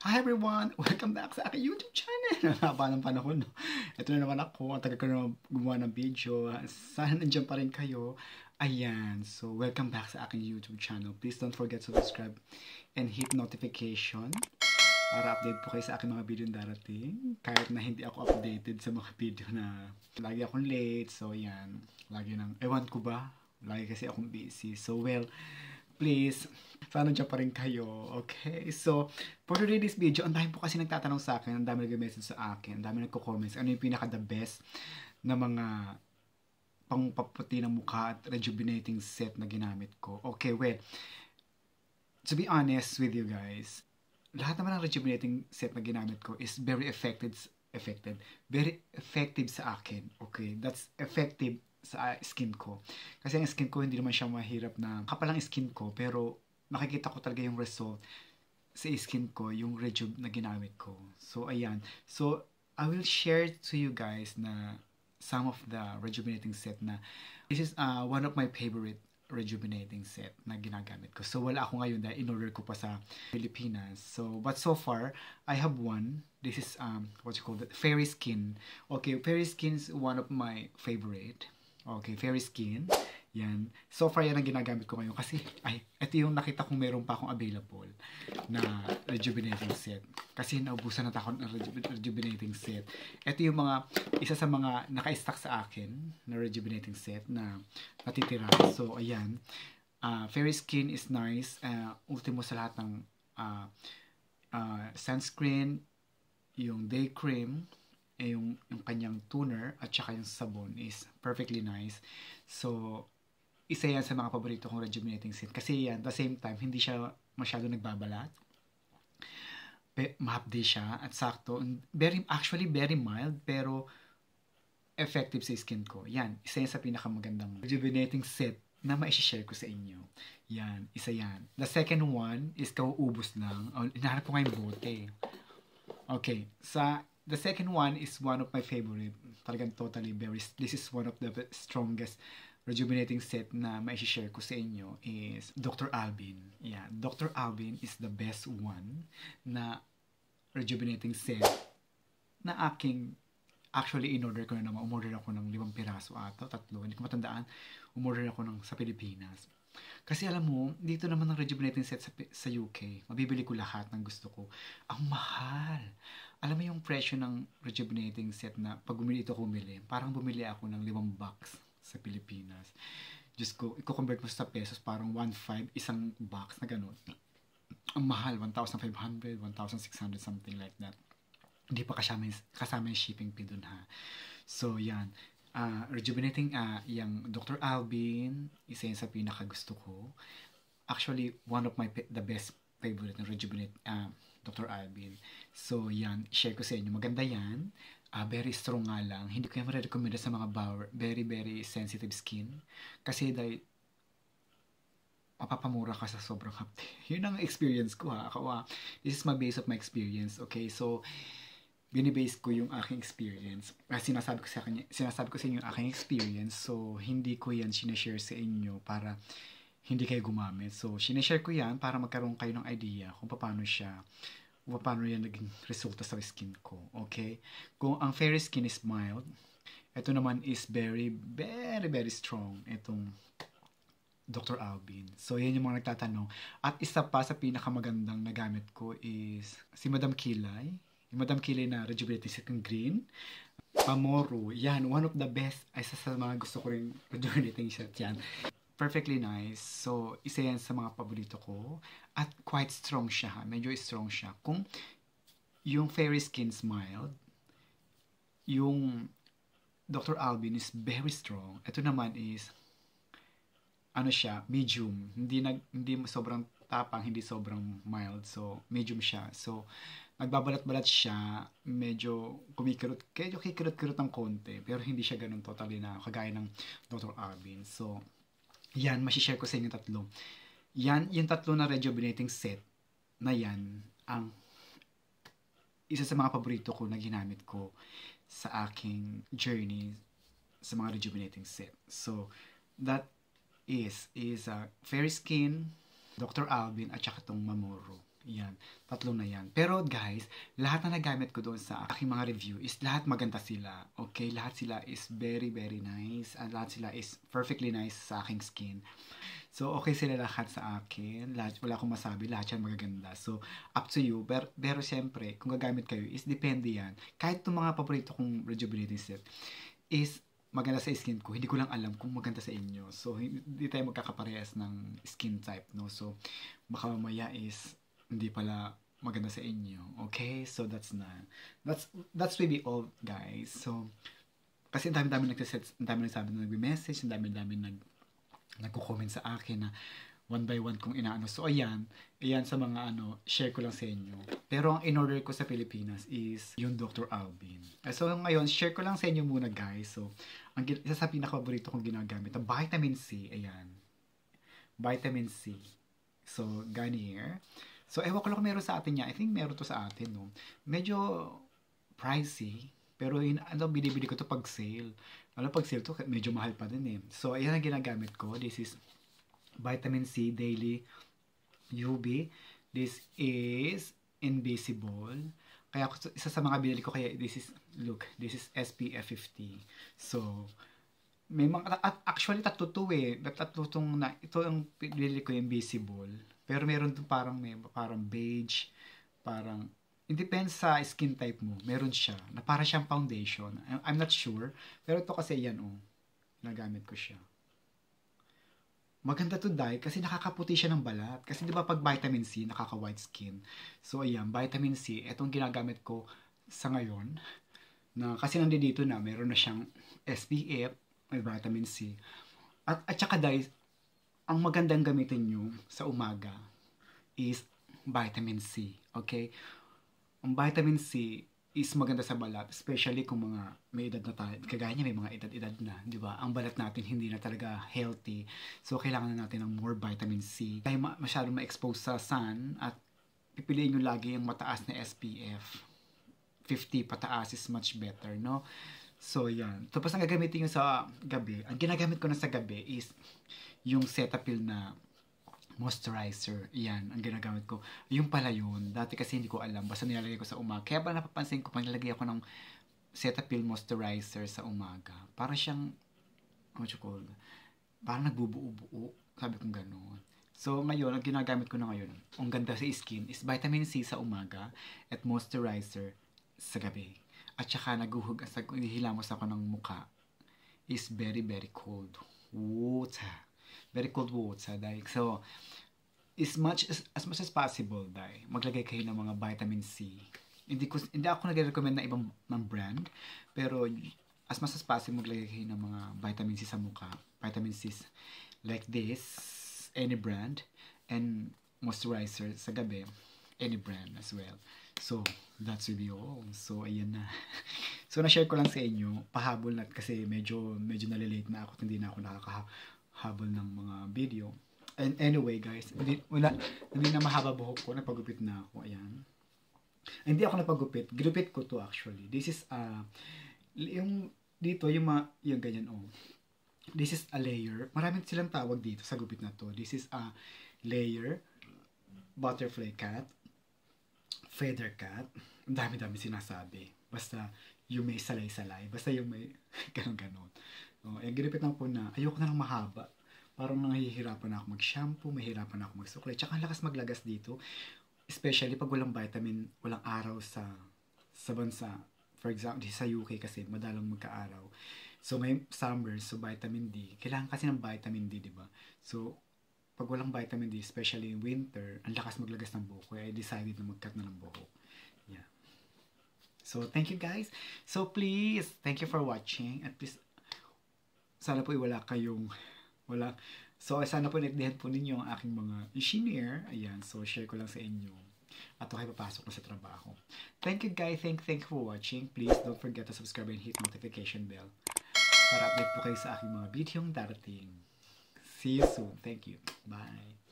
Hi everyone! Welcome back sa aking YouTube channel! Haba ng panahon, no? Ito na naman ako. Ang tagal ko na gumawa ng video. Sana nandiyan pa rin kayo. Ayan. So, welcome back sa aking YouTube channel. Please don't forget to subscribe and hit notification para update po kayo sa aking mga video darating. Kahit na hindi ako updated sa mga video na lagi akong late. So, yan. Lagi nang, ewan ko ba? Lagi kasi akong busy. So, well, please, sana dyan pa rin kayo. Okay? So, for today's video, ang dami po kasi nagtatanong sa akin, ang dami nag-message sa akin, ang dami nagko-comments, ano yung pinaka-the best na mga pangpaputi ng mukha at rejuvenating set na ginamit ko. Okay, well, to be honest with you guys, lahat naman ng rejuvenating set na ginamit ko is very very effective sa akin. Okay? That's effective sa skin ko. Kasi ang skin ko hindi naman siya mahirap na kapal ang skin ko, pero nakikita ko talaga yung result sa skin ko, yung rejuve na ginamit ko. So, ayan. So, I will share to you guys na some of the rejuvenating set na this is one of my favorite rejuvenating set na ginagamit ko. So, wala ako ngayon dahil in-order ko pa sa Pilipinas. So, but so far, I have one. This is, what you call it? Fairy Skin. Okay, Fairy Skin is one of my favorite. Okay, Fairy Skin. Yan. So far, yan ang ginagamit ko ngayon. Kasi, ito yung nakita kong meron pa akong available na rejuvenating set. Kasi naubusan na ako ng rejuvenating set. Ito yung isa sa mga naka-stack sa akin na rejuvenating set na natitira. So, ayan. Fairy Skin is nice. Ultimo sa lahat ng sunscreen, yung day cream, yung kanyang toner at saka yung sabon is perfectly nice. So, isa yan sa mga paborito kong rejuvenating set. Kasi yan, at the same time, hindi siya masyado nagbabalat. Mahapdi siya at sakto. Actually, very mild, pero effective sa skin ko. Yan, isa yan sa pinakamagandang rejuvenating set na ma-share ko sa inyo. Yan, isa yan. The second one is kauubos lang. Hinahanap ko ngayong bote. Okay, the second one is one of my favorite. Talagang totally this is one of the strongest rejuvenating set na ma-share ko sa inyo is Dr. Alban. Yeah, Dr. Alban is the best one na rejuvenating set na actually in-order ko na naman. Umorder ako ng 5 piraso ata, 3, hindi ko matandaan. Umorder ako sa Pilipinas. Kasi alam mo, dito naman ng rejuvenating set sa UK, mabibili ko lahat ng gusto ko. Ang mahal! Alam mo yung presyo ng rejuvenating set na pag bumili parang bumili ako ng 5 box sa Pilipinas. Diyos ko, i-convert mo sa pesos, parang 1.5 isang box na gano'n. Ang mahal, 1,500, 1,600, something like that. Hindi pa kasama yung shipping fee dun, ha. So, yan. Rejuvenating, yung Dr. Alban, isa yun sa pinakagusto ko. Actually, one of the best favorite na rejuvenate, Dr. Alban. So, yan. Share ko sa inyo. Maganda yan. Very strong nga lang. Hindi ko yan marirecommenda sa mga very, very sensitive skin. Kasi dahil mapapamura ka sa sobrang hapte. Yun ang experience ko, ha. This is my base of my experience. Okay, so binibase ko yung aking experience. Sinasabi ko sa inyo yung aking experience. So, hindi ko yan sinashare sa inyo para hindi kayo gumamit. So, sinashare ko yan para magkaroon kayo ng idea kung paano yan naging resulta sa skin ko. Okay? Kung ang Fairy Skin is mild, ito naman is very, very, very strong. Itong Dr. Alban. So, yan yung mga nagtatanong. At isa pa sa pinakamagandang nagamit ko is si Madam Kilay. Yung Madam Kilay na rejuvenating set ng green. Pamoro. Yan, one of the best. Isa sa mga gusto ko rin rejuvenating set yan. Perfectly nice. So, isa yan sa mga paborito ko. At quite strong siya, ha. Medyo strong siya. Kung yung Fairy Skin's mild, yung Dr. Alban is very strong. Ito naman is medium. Hindi sobrang tapang, hindi sobrang mild. So, medium siya. So, nagbabalat-balat siya, medyo kikirot-kirot ng konti, pero hindi siya ganun totally na kagaya ng Dr. Alban. So, yan, masishare ko sa inyo tatlo. Yan, yung tatlo na rejuvenating set na yan, ang isa sa mga paborito ko na ginamit ko sa aking journey sa mga rejuvenating set. So, that is Fairy Skin, Dr. Alban, at saka itong Mamoro. Yan, tatlo na yan. Pero guys, lahat na nagamit ko doon sa aking mga review is lahat maganda sila. Okay, lahat sila is very very nice. At lahat sila is perfectly nice sa aking skin. So, okay sila lahat sa akin. Lahat, wala akong masabi. Lahat yan magaganda. So, up to you. Pero siyempre, kung gagamit kayo, is depende yan. Kahit itong mga paborito kong rejuvenating set, is maganda sa skin ko. Hindi ko lang alam kung maganda sa inyo. So, hindi tayo magkakaparehas ng skin type, no? So, baka mamaya is hindi pala maganda sa inyo. Okay? So, that's really all, guys. So, kasi ang dami-dami nagsaset, ang dami nagsabi na nagme-message, ang dami-dami nagko-comment sa akin na one by one kung inaano. So, ayan sa mga share ko lang sa inyo. Pero ang in-order ko sa Pilipinas is yung Dr. Alban. So, ngayon, share ko lang sa inyo muna, guys. So, isa sa pinaka-paborito kong ginagamit, ang vitamin C, ayan. Vitamin C. So, Garnier. So, ewan ko lang kung meron sa atin niya. I think meron to sa atin, no? Medyo pricey. Pero binibili ko to pag sale. Pag sale to, medyo mahal pa din eh. So, ayan ang ginagamit ko. This is Vitamin C Daily UV. This is invisible. Kaya isa sa mga binili ko, kaya this is SPF 50. So, may mga, actually tatlo to eh. Tatlo tong, ito ang binili ko, invisible. Pero meron to parang beige, parang it depends sa skin type mo. Meron siya. Na para siyang foundation. I'm not sure. Pero ito kasi yan, nagamit ko siya. Maganda to dye kasi nakakaputi siya ng balat. Kasi di ba pag vitamin C, nakaka-white skin. So, ayan, vitamin C. Itong ginagamit ko sa ngayon. Kasi nandito na, meron na siyang SPF, may vitamin C. At saka dye, ang magandang gamitin nyo sa umaga is vitamin C. Okay? Ang vitamin C is maganda sa balat, especially kung mga may edad na tayo. Kagaya niya, may mga edad-edad na, di ba? Ang balat natin hindi na talaga healthy. So, kailangan na natin ng more vitamin C. Kaya masyadong ma-expose sa sun at pipiliin nyo lagi yung mataas na SPF. 50 pataas is much better, no? So, yan. Tapos, ang gagamitin nyo sa gabi, ang ginagamit ko na sa gabi is yung Cetaphil na moisturizer. Yan, ang ginagamit ko. Yung pala yun. Dati kasi hindi ko alam. Basta nilalagay ko sa umaga. Kaya ba napapansin ko, pag nilagay ako ng Cetaphil moisturizer sa umaga, para siyang, what you call, parang nagbubuo-buo. Sabi kong gano'n. So, ngayon, ang ginagamit ko na ngayon, ang ganda sa skin, is vitamin C sa umaga at moisturizer sa gabi. At saka, nihilamos ako ng muka is very, very cold water. Very cold water, dahil. So, as much as possible, dahil, maglagay kayo ng mga vitamin C. Hindi ako nag-recommend na ibang brand, pero as much as possible, maglagay kayo ng mga vitamin C sa mukha. Vitamin C like this, any brand, and moisturizer sa gabi, any brand as well. So, that's really all. So, ayan na. So, na-share ko lang sa inyo, pahabol na kasi medyo nalilate na ako, hindi na ako habol ng mga video. And anyway, guys, hindi na mahaba buhok ko, napagupit na ako, ayan. Hindi ako napagupit, ginupit ko to actually. This is, yung dito, yung ganyan, This is a layer. Maraming silang tawag dito sa gupit na to. This is a layer, butterfly cut, feather cut, ang dami-dami sinasabi. Basta, yung may salay-salay. Basta yung may ganon-ganon. Yung ginipitan ko na, ayoko na lang mahaba. Parang nahihirapan na ako mag-shampoo, mahihirapan na ako mag-suklay. Tsaka ang lakas maglagas dito. Especially pag walang vitamin, walang araw sa bansa. For example, sa UK kasi, madalang magka-araw. So, may summer, so vitamin D. Kailangan kasi ng vitamin D, di ba? So, pag walang vitamin D, especially in winter, ang lakas maglagas ng buhok. Kaya I decided na mag-cut na ng buhok. Yeah. So, thank you guys. So, please, thank you for watching. At please, sana po wala. So, sana po naintindihan po ninyo ang aking mga shinare. Ayan, so share ko lang sa inyo. At okay, papasok na sa trabaho. Thank you guys. Thank you for watching. Please don't forget to subscribe and hit notification bell para update po kayo sa aking mga video darating. See you soon. Thank you. Bye.